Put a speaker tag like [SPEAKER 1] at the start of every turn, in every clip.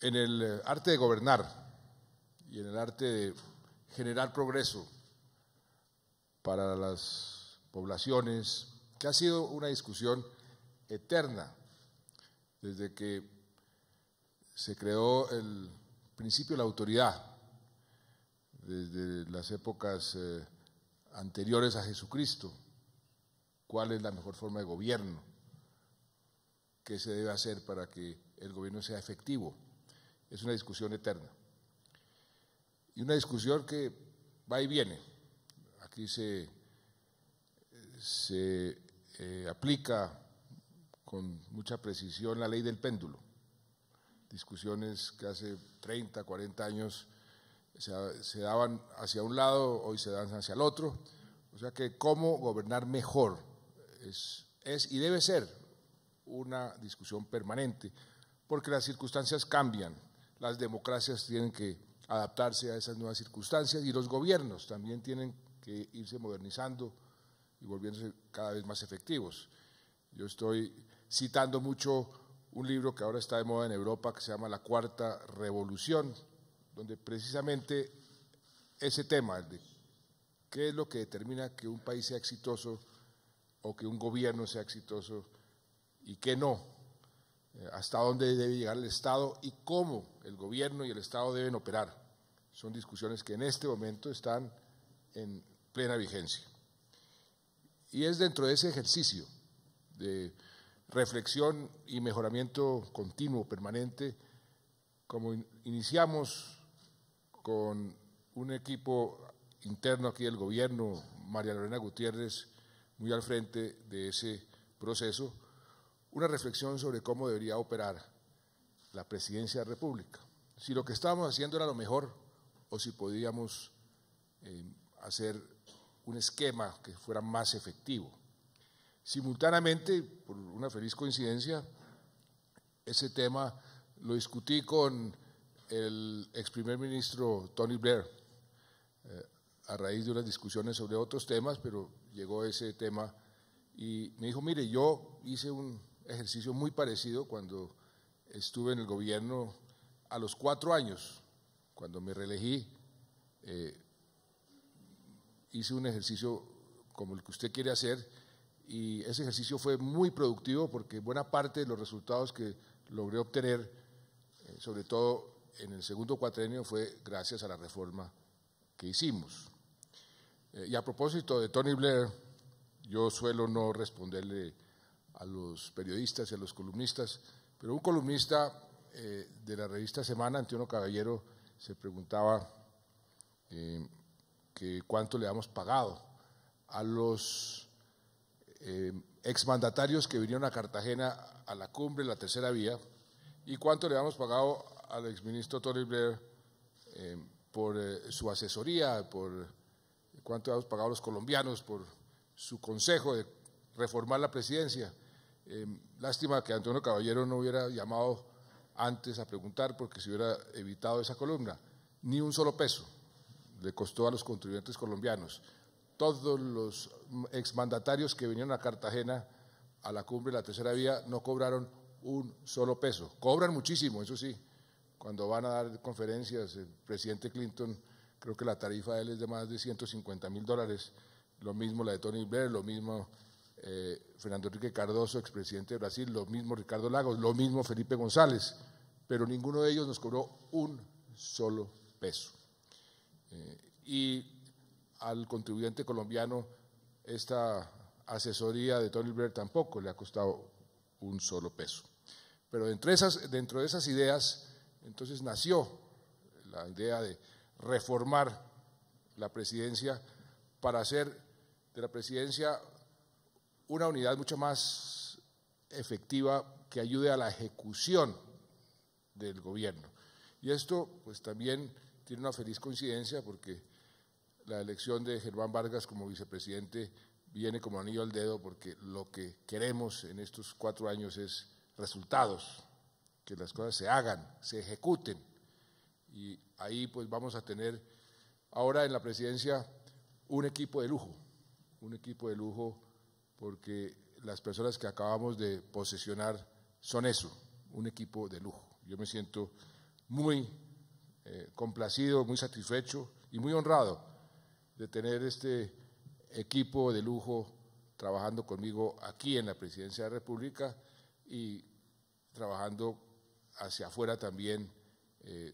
[SPEAKER 1] En el arte de gobernar y en el arte de generar progreso para las poblaciones, que ha sido una discusión eterna desde que se creó el principio de la autoridad, desde las épocas anteriores a Jesucristo. ¿Cuál es la mejor forma de gobierno? ¿Qué se debe hacer para que el gobierno sea efectivo? Es una discusión eterna y una discusión que va y viene. Aquí se aplica con mucha precisión la ley del péndulo. Discusiones que hace 30, 40 años se daban hacia un lado, hoy se dan hacia el otro. O sea que cómo gobernar mejor es y debe ser una discusión permanente, porque las circunstancias cambian, las democracias tienen que adaptarse a esas nuevas circunstancias y los gobiernos también tienen que irse modernizando y volviéndose cada vez más efectivos. Yo estoy citando mucho un libro que ahora está de moda en Europa que se llama La Cuarta Revolución, donde precisamente ese tema de qué es lo que determina que un país sea exitoso o que un gobierno sea exitoso y qué no, hasta dónde debe llegar el Estado y cómo el gobierno y el Estado deben operar. Son discusiones que en este momento están en plena vigencia. Y es dentro de ese ejercicio de reflexión y mejoramiento continuo, permanente, como iniciamos con un equipo interno aquí del gobierno, María Lorena Gutiérrez, muy al frente de ese proceso, una reflexión sobre cómo debería operar la Presidencia de la República. Si lo que estábamos haciendo era lo mejor o si podíamos hacer un esquema que fuera más efectivo. Simultáneamente, por una feliz coincidencia, ese tema lo discutí con el ex primer ministro Tony Blair, a raíz de unas discusiones sobre otros temas, pero llegó ese tema y me dijo, mire, yo hice un ejercicio muy parecido cuando estuve en el gobierno a los 4 años, cuando me reelegí, hice un ejercicio como el que usted quiere hacer y ese ejercicio fue muy productivo porque buena parte de los resultados que logré obtener, sobre todo en el segundo cuatrenio, fue gracias a la reforma que hicimos. Y a propósito de Tony Blair, yo suelo no responderle a los periodistas y a los columnistas, pero un columnista de la revista Semana, Antonio Caballero, se preguntaba que cuánto le habíamos pagado a los exmandatarios que vinieron a Cartagena a la cumbre de la tercera vía y cuánto le habíamos pagado al exministro Tony Blair por su asesoría, por cuánto habíamos pagado a los colombianos por su consejo de reformar la presidencia. Lástima que Antonio Caballero no hubiera llamado antes a preguntar porque se hubiera evitado esa columna. Ni un solo peso le costó a los contribuyentes colombianos. Todos los exmandatarios que vinieron a Cartagena a la cumbre de la tercera vía no cobraron un solo peso. Cobran muchísimo, eso sí. Cuando van a dar conferencias, el presidente Clinton, creo que la tarifa de él es de más de $150.000, lo mismo la de Tony Blair, lo mismo Fernando Enrique Cardoso, expresidente de Brasil, lo mismo Ricardo Lagos, lo mismo Felipe González, pero ninguno de ellos nos cobró un solo peso. Y al contribuyente colombiano esta asesoría de Tony Blair tampoco le ha costado un solo peso. Pero dentro de esas ideas, entonces nació la idea de reformar la presidencia para hacer de la presidencia una unidad mucho más efectiva que ayude a la ejecución del gobierno. Y esto pues también tiene una feliz coincidencia porque la elección de Germán Vargas como vicepresidente viene como anillo al dedo porque lo que queremos en estos 4 años es resultados, que las cosas se hagan, se ejecuten. Y ahí pues vamos a tener ahora en la presidencia un equipo de lujo porque las personas que acabamos de posesionar son eso, un equipo de lujo. Yo me siento muy complacido, muy satisfecho y muy honrado de tener este equipo de lujo trabajando conmigo aquí en la Presidencia de la República y trabajando hacia afuera también,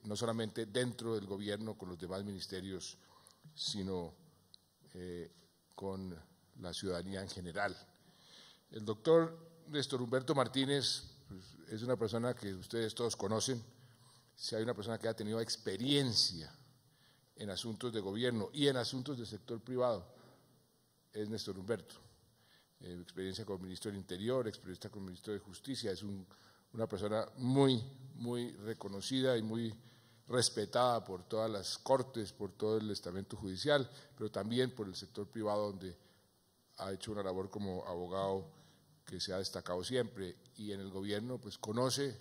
[SPEAKER 1] no solamente dentro del gobierno con los demás ministerios, sino con la ciudadanía en general. El doctor Néstor Humberto Martínez pues, es una persona que ustedes todos conocen. Si hay una persona que ha tenido experiencia en asuntos de gobierno y en asuntos del sector privado, es Néstor Humberto. Experiencia como ministro del Interior, experiencia como ministro de Justicia, es una persona muy reconocida y muy respetada por todas las cortes, por todo el estamento judicial, pero también por el sector privado, donde ha hecho una labor como abogado que se ha destacado siempre, y en el gobierno pues conoce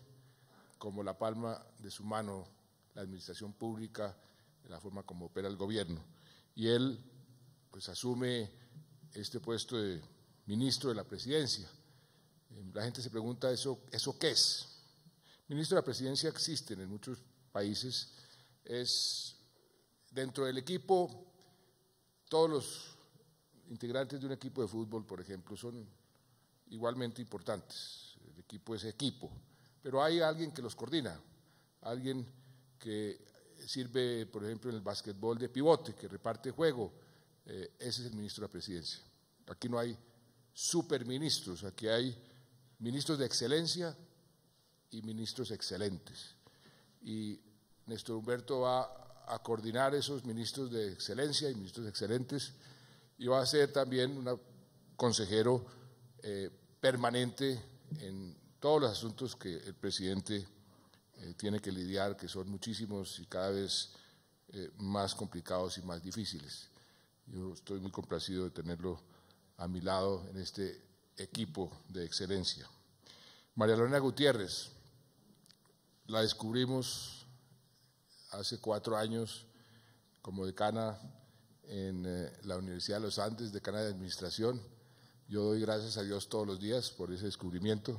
[SPEAKER 1] como la palma de su mano la administración pública, la forma como opera el gobierno, y él pues asume este puesto de ministro de la Presidencia. La gente se pregunta, ¿eso qué es? Ministro de la Presidencia existen en muchos países, es dentro del equipo, todos los integrantes de un equipo de fútbol, por ejemplo, son igualmente importantes. El equipo es equipo, pero hay alguien que los coordina, alguien que sirve, por ejemplo, en el básquetbol de pivote, que reparte juego. Ese es el ministro de la Presidencia. Aquí no hay superministros, aquí hay ministros de excelencia y ministros excelentes. Y Néstor Humberto va a coordinar esos ministros de excelencia y ministros excelentes, y va a ser también un consejero permanente en todos los asuntos que el presidente tiene que lidiar, que son muchísimos y cada vez más complicados y más difíciles. Yo estoy muy complacido de tenerlo a mi lado en este equipo de excelencia. María Lorena Gutiérrez, la descubrimos hace 4 años como decana en la Universidad de los Andes, decana de Administración. Yo doy gracias a Dios todos los días por ese descubrimiento,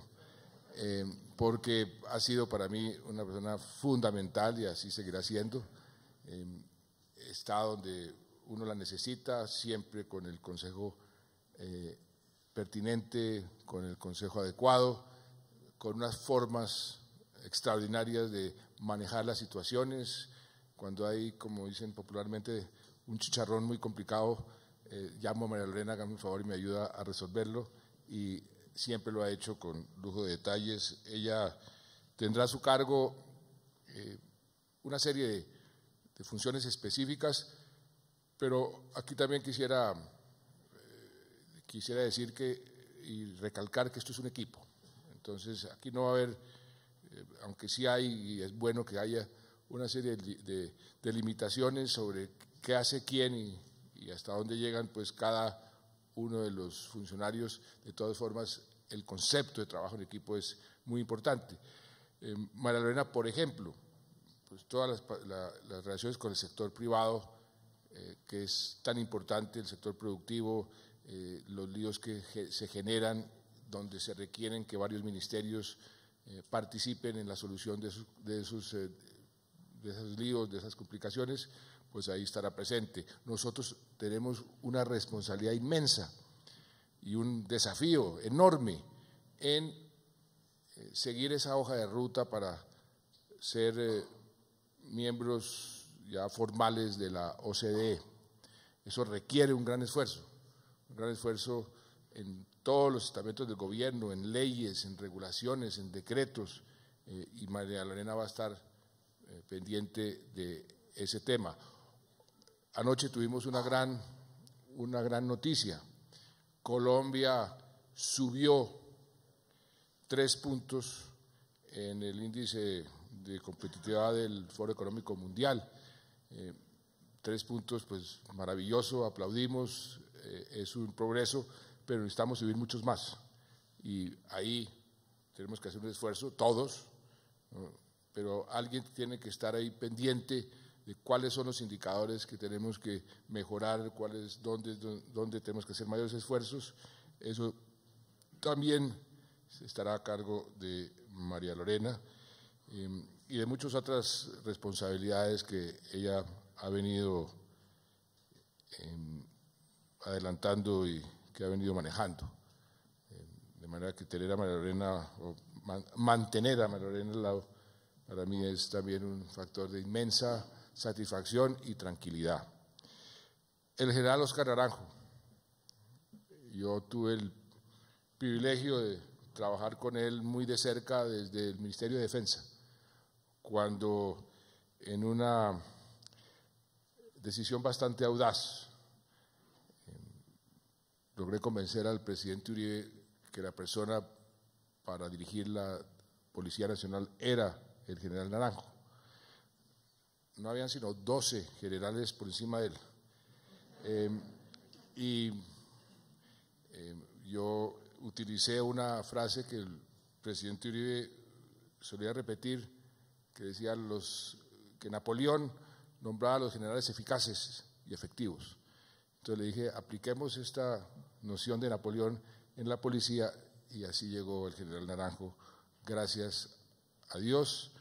[SPEAKER 1] porque ha sido para mí una persona fundamental y así seguirá siendo. Está donde uno la necesita, siempre con el consejo pertinente, con el consejo adecuado, con unas formas extraordinarias de manejar las situaciones. Cuando hay, como dicen popularmente, un chicharrón muy complicado, llamo a María Lorena, hágame un favor y me ayuda a resolverlo, y siempre lo ha hecho con lujo de detalles. Ella tendrá a su cargo una serie de funciones específicas, pero aquí también quisiera decir y recalcar que esto es un equipo. Entonces, aquí no va a haber, aunque sí hay, y es bueno que haya una serie de limitaciones sobre qué hace quién y hasta dónde llegan pues cada uno de los funcionarios. De todas formas, el concepto de trabajo en equipo es muy importante. María Lorena, por ejemplo, pues todas las relaciones con el sector privado, que es tan importante, el sector productivo, los líos que se generan, donde se requieren que varios ministerios participen en la solución de esos líos, de esas complicaciones, pues ahí estará presente. Nosotros tenemos una responsabilidad inmensa y un desafío enorme en seguir esa hoja de ruta para ser miembros ya formales de la OCDE. Eso requiere un gran esfuerzo en todos los estamentos del gobierno, en leyes, en regulaciones, en decretos, y María Lorena va a estar pendiente de ese tema. Anoche tuvimos una gran noticia. Colombia subió 3 puntos en el índice de competitividad del Foro Económico Mundial. 3 puntos, pues maravilloso, aplaudimos, es un progreso, pero necesitamos subir muchos más. Y ahí tenemos que hacer un esfuerzo, todos, ¿no? Pero alguien tiene que estar ahí pendiente de cuáles son los indicadores que tenemos que mejorar, dónde tenemos que hacer mayores esfuerzos. Eso también estará a cargo de María Lorena y de muchas otras responsabilidades que ella ha venido adelantando y que ha venido manejando. De manera que tener a María Lorena o mantener a María Lorena al lado para mí es también un factor de inmensa satisfacción y tranquilidad. El general Óscar Naranjo, yo tuve el privilegio de trabajar con él muy de cerca desde el Ministerio de Defensa, cuando en una decisión bastante audaz logré convencer al presidente Uribe que la persona para dirigir la Policía Nacional era el general Naranjo. No habían sino 12 generales por encima de él. Yo utilicé una frase que el presidente Uribe solía repetir, que decía que Napoleón nombraba a los generales eficaces y efectivos. Entonces le dije, apliquemos esta noción de Napoleón en la policía, y así llegó el general Naranjo, gracias a Dios,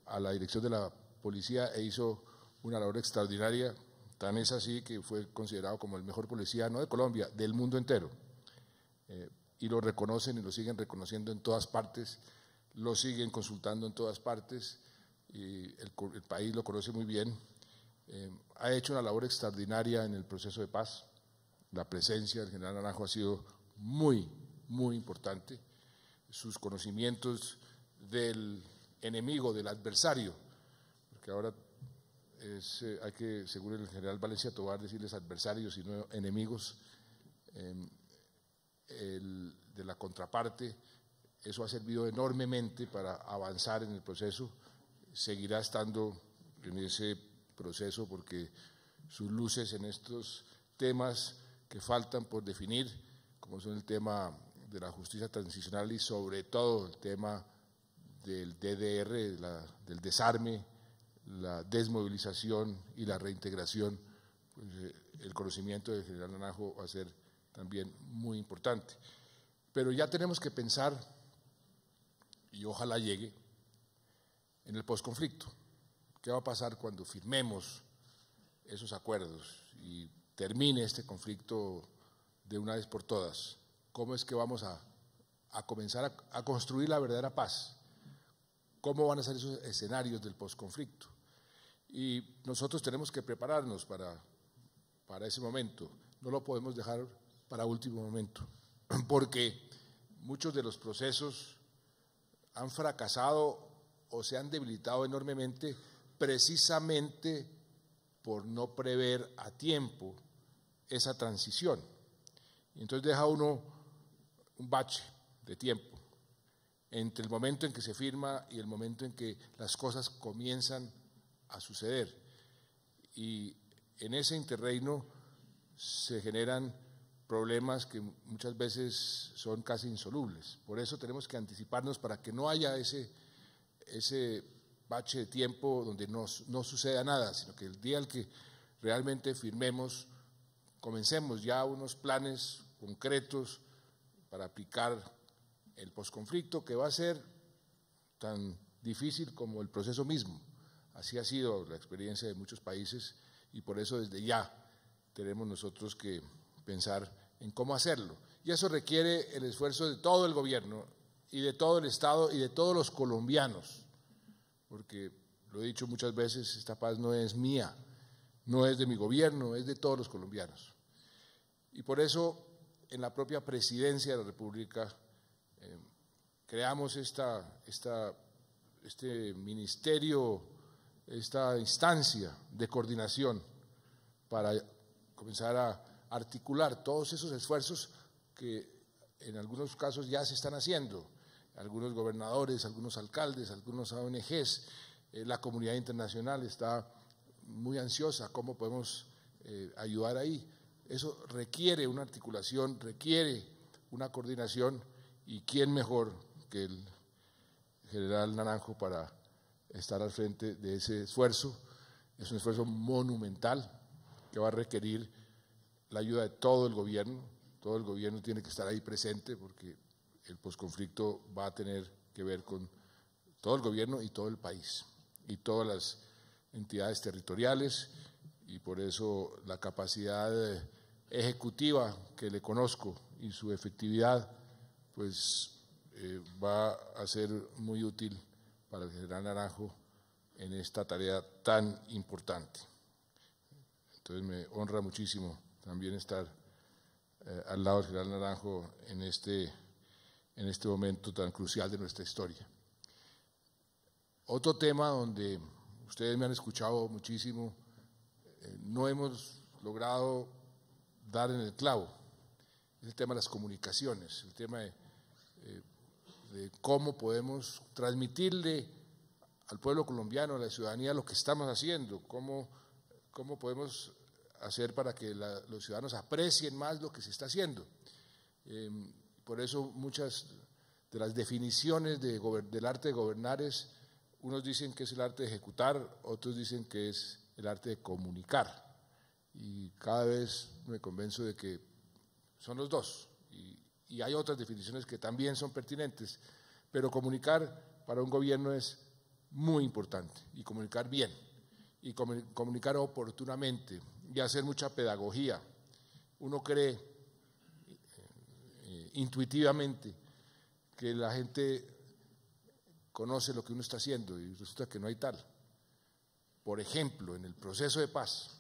[SPEAKER 1] a la dirección de la policía, e hizo una labor extraordinaria. Tan es así que fue considerado como el mejor policía, no de Colombia, del mundo entero. Y lo reconocen y lo siguen reconociendo en todas partes, lo siguen consultando en todas partes, y el país lo conoce muy bien. Ha hecho una labor extraordinaria en el proceso de paz. La presencia del general Naranjo ha sido muy, muy importante. Sus conocimientos del enemigo, del adversario, porque ahora hay que, según el general Valencia Tovar, decirles adversarios y no enemigos, de la contraparte. Eso ha servido enormemente para avanzar en el proceso. Seguirá estando en ese proceso porque sus luces en estos temas que faltan por definir, como son el tema de la justicia transicional y sobre todo el tema del DDR, del desarme, la desmovilización y la reintegración, pues, el conocimiento del general Naranjo va a ser también muy importante. Pero ya tenemos que pensar, y ojalá llegue, en el posconflicto. ¿Qué va a pasar cuando firmemos esos acuerdos y termine este conflicto de una vez por todas? ¿Cómo es que vamos a comenzar a construir la verdadera paz? ¿Cómo van a ser esos escenarios del posconflicto? Y nosotros tenemos que prepararnos para ese momento. No lo podemos dejar para último momento, porque muchos de los procesos han fracasado o se han debilitado enormemente precisamente por no prever a tiempo esa transición. Y entonces deja uno un bache de tiempo entre el momento en que se firma y el momento en que las cosas comienzan a suceder. Y en ese interreino se generan problemas que muchas veces son casi insolubles. Por eso tenemos que anticiparnos para que no haya ese bache de tiempo donde no suceda nada, sino que el día en que realmente firmemos, comencemos ya unos planes concretos para aplicar el posconflicto, que va a ser tan difícil como el proceso mismo. Así ha sido la experiencia de muchos países y por eso desde ya tenemos nosotros que pensar en cómo hacerlo. Y eso requiere el esfuerzo de todo el gobierno y de todo el Estado y de todos los colombianos, porque lo he dicho muchas veces, esta paz no es mía, no es de mi gobierno, es de todos los colombianos. Y por eso en la propia Presidencia de la República creamos este ministerio, esta instancia de coordinación para comenzar a articular todos esos esfuerzos que en algunos casos ya se están haciendo. Algunos gobernadores, algunos alcaldes, algunos ONGs, la comunidad internacional está muy ansiosa, ¿cómo podemos ayudar ahí? Eso requiere una articulación, requiere una coordinación, y quién mejor que el general Naranjo para estar al frente de ese esfuerzo. Es un esfuerzo monumental que va a requerir la ayuda de todo el gobierno, todo el gobierno tiene que estar ahí presente porque el posconflicto va a tener que ver con todo el gobierno y todo el país y todas las entidades territoriales, y por eso la capacidad ejecutiva que le conozco y su efectividad pues va a ser muy útil para el general Naranjo en esta tarea tan importante. Entonces me honra muchísimo también estar al lado del general Naranjo en este momento tan crucial de nuestra historia. Otro tema donde ustedes me han escuchado muchísimo, no hemos logrado dar en el clavo, es el tema de las comunicaciones, el tema de cómo podemos transmitirle al pueblo colombiano, a la ciudadanía, lo que estamos haciendo, cómo podemos hacer para que los ciudadanos aprecien más lo que se está haciendo. Por eso muchas de las definiciones del arte de gobernar unos dicen que es el arte de ejecutar, otros dicen que es el arte de comunicar, y cada vez me convenzo de que son los dos, y hay otras definiciones que también son pertinentes, pero comunicar para un gobierno es muy importante, y comunicar bien, y comunicar oportunamente, y hacer mucha pedagogía. Uno cree intuitivamente que la gente conoce lo que uno está haciendo y resulta que no hay tal. Por ejemplo, en el proceso de paz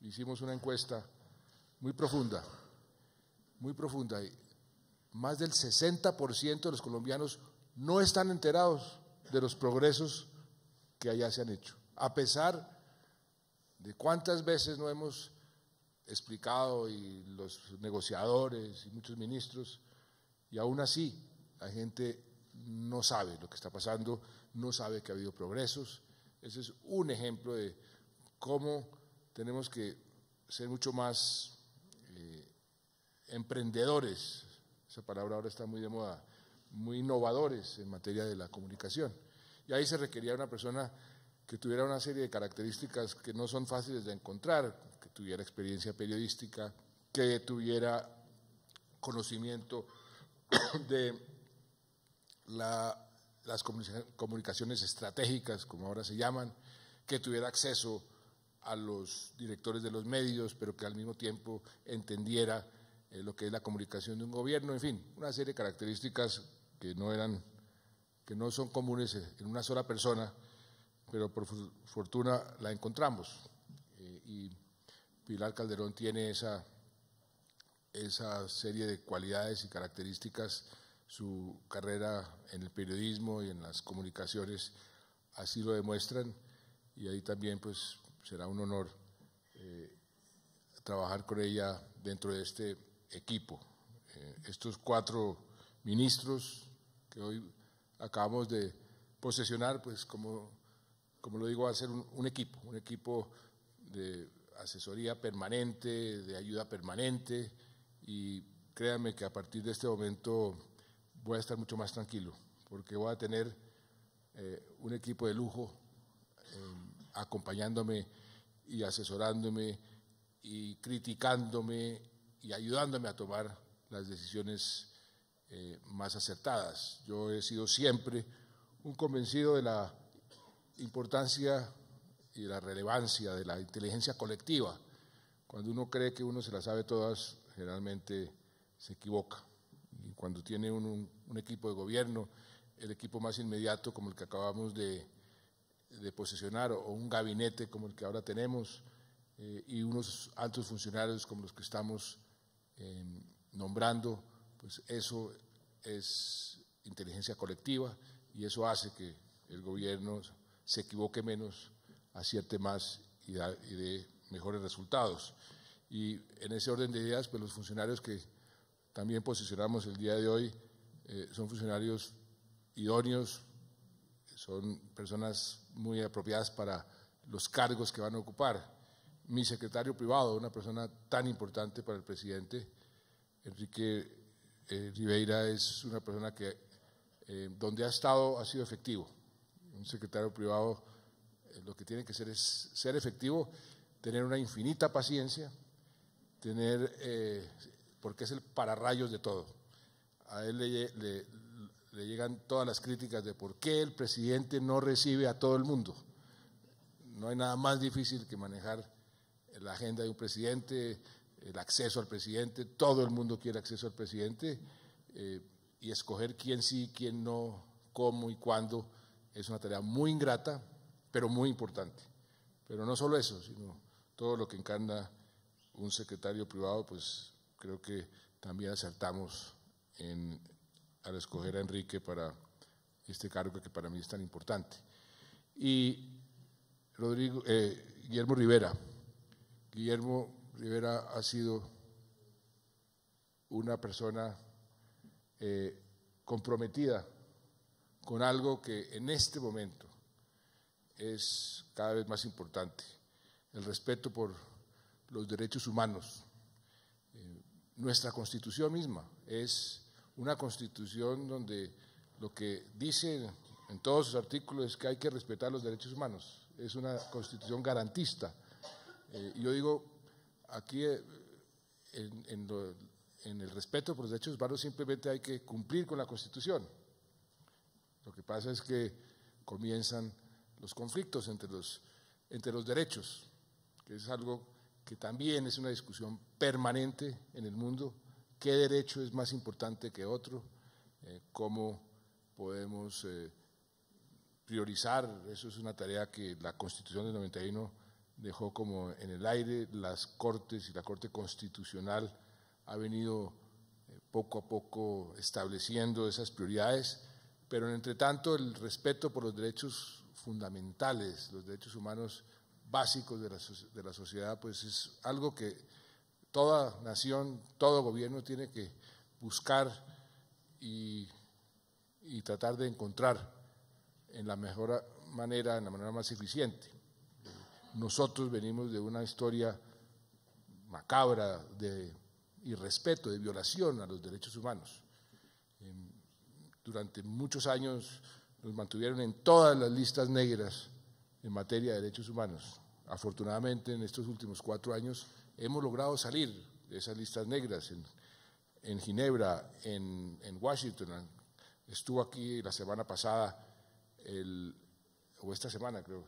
[SPEAKER 1] hicimos una encuesta muy profunda, y más del 60% de los colombianos no están enterados de los progresos que allá se han hecho, a pesar de cuántas veces no hemos explicado, y los negociadores y muchos ministros, y aún así la gente no sabe lo que está pasando, no sabe que ha habido progresos. Ese es un ejemplo de cómo tenemos que ser mucho más emprendedores, esa palabra ahora está muy de moda, muy innovadores en materia de la comunicación. Y ahí se requería una persona que tuviera una serie de características que no son fáciles de encontrar, que tuviera experiencia periodística, que tuviera conocimiento de las comunicaciones estratégicas, como ahora se llaman, que tuviera acceso a los directores de los medios, pero que al mismo tiempo entendiera lo que es la comunicación de un gobierno, en fin, una serie de características que no son comunes en una sola persona, pero por fortuna la encontramos. Y Pilar Calderón tiene esa serie de cualidades y características. Su carrera en el periodismo y en las comunicaciones así lo demuestran, y ahí también pues será un honor trabajar con ella dentro de este equipo. Estos 4 ministros que hoy acabamos de posesionar, pues como lo digo, va a ser un equipo de asesoría permanente, de ayuda permanente, y créanme que a partir de este momento voy a estar mucho más tranquilo, porque voy a tener un equipo de lujo acompañándome y asesorándome y criticándome y ayudándome a tomar las decisiones más acertadas. Yo he sido siempre un convencido de la importancia y de la relevancia de la inteligencia colectiva. Cuando uno cree que uno se las sabe todas, generalmente se equivoca. Y cuando tiene un equipo de gobierno, el equipo más inmediato como el que acabamos de posesionar, o un gabinete como el que ahora tenemos, y unos altos funcionarios como los que estamos nombrando, pues eso es inteligencia colectiva, y eso hace que el gobierno se equivoque menos, acierte más y dé mejores resultados. Y en ese orden de ideas, pues los funcionarios que también posicionamos el día de hoy son funcionarios idóneos, son personas muy apropiadas para los cargos que van a ocupar. Mi secretario privado, una persona tan importante para el presidente, Enrique Ribeira, es una persona que donde ha estado ha sido efectivo. Un secretario privado lo que tiene que ser es ser efectivo, tener una infinita paciencia, tener porque es el pararrayos de todo. A él le llegan todas las críticas de por qué el presidente no recibe a todo el mundo. No hay nada más difícil que manejar la agenda de un presidente, el acceso al presidente. Todo el mundo quiere acceso al presidente, y escoger quién sí, quién no, cómo y cuándo es una tarea muy ingrata, pero muy importante. Pero no solo eso, sino todo lo que encarna un secretario privado, pues creo que también acertamos al escoger a Enrique para este cargo que para mí es tan importante. Y Guillermo Rivera. Guillermo Rivera ha sido una persona comprometida con algo que en este momento es cada vez más importante: el respeto por los derechos humanos. Nuestra Constitución misma es una Constitución donde lo que dice en todos sus artículos es que hay que respetar los derechos humanos. Es una Constitución garantista. Yo digo, aquí en el respeto por los derechos humanos simplemente hay que cumplir con la Constitución. Lo que pasa es que comienzan los conflictos entre los derechos, que es algo que también es una discusión permanente en el mundo. ¿Qué derecho es más importante que otro? ¿Cómo podemos priorizar? Eso es una tarea que la Constitución del 91 dejó como en el aire. Las Cortes y la Corte Constitucional ha venido poco a poco estableciendo esas prioridades, pero entre tanto el respeto por los derechos fundamentales, los derechos humanos básicos de la sociedad, pues es algo que toda nación, todo gobierno tiene que buscar y tratar de encontrar en la mejor manera, en la manera más eficiente. Nosotros venimos de una historia macabra de irrespeto, de violación a los derechos humanos. Durante muchos años nos mantuvieron en todas las listas negras en materia de derechos humanos. Afortunadamente, en estos últimos 4 años hemos logrado salir de esas listas negras en Ginebra, en Washington. Estuvo aquí la semana pasada, o esta semana creo,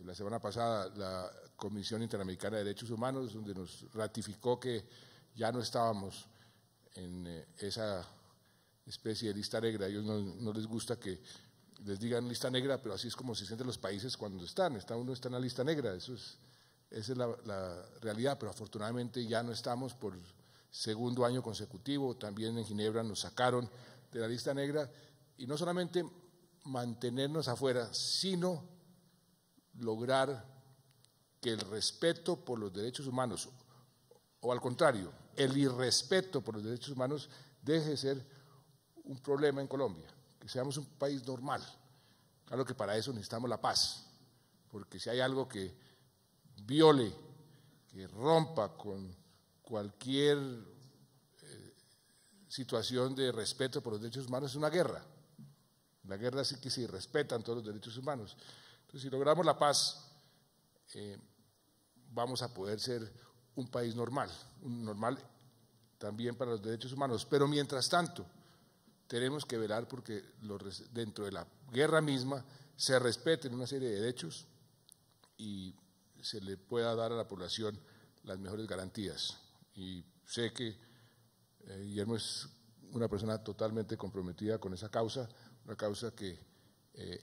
[SPEAKER 1] la semana pasada, la Comisión Interamericana de Derechos Humanos, donde nos ratificó que ya no estábamos en esa especie de lista negra. A ellos no les gusta que les digan lista negra, pero así es como se sienten los países cuando uno está en la lista negra. Esa es la realidad, pero afortunadamente ya no estamos por segundo año consecutivo. También en Ginebra nos sacaron de la lista negra, y no solamente mantenernos afuera, sino lograr que el respeto por los derechos humanos, o al contrario, el irrespeto por los derechos humanos, deje de ser un problema en Colombia, que seamos un país normal. Claro que para eso necesitamos la paz, porque si hay algo que viole, que rompa con cualquier situación de respeto por los derechos humanos, es una guerra. La guerra sí que se respetan todos los derechos humanos. Entonces, si logramos la paz, vamos a poder ser un país normal también para los derechos humanos. Pero mientras tanto, tenemos que velar porque dentro de la guerra misma se respeten una serie de derechos y se le pueda dar a la población las mejores garantías. Y sé que Guillermo es una persona totalmente comprometida con esa causa, una causa que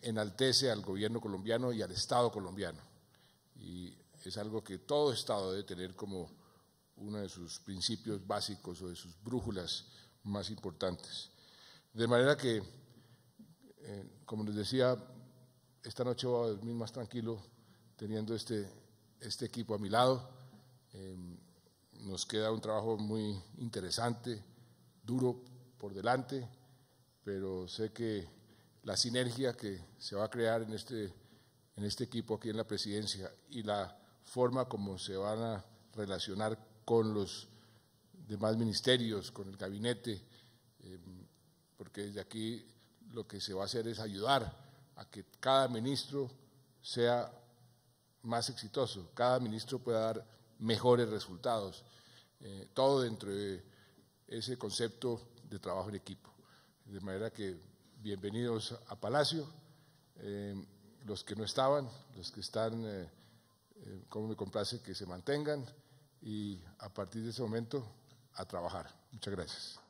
[SPEAKER 1] enaltece al gobierno colombiano y al Estado colombiano. Y es algo que todo Estado debe tener como uno de sus principios básicos o de sus brújulas más importantes. De manera que, como les decía, esta noche voy a dormir más tranquilo teniendo este equipo a mi lado. Nos queda un trabajo muy interesante, duro por delante, pero sé que la sinergia que se va a crear en este equipo aquí en la presidencia y la forma como se van a relacionar con los demás ministerios, con el gabinete, porque desde aquí lo que se va a hacer es ayudar a que cada ministro sea más exitoso, cada ministro pueda dar mejores resultados. todo dentro de ese concepto de trabajo en equipo. De manera que bienvenidos a Palacio, los que no estaban, los que están, como me complace que se mantengan y a partir de ese momento a trabajar. Muchas gracias.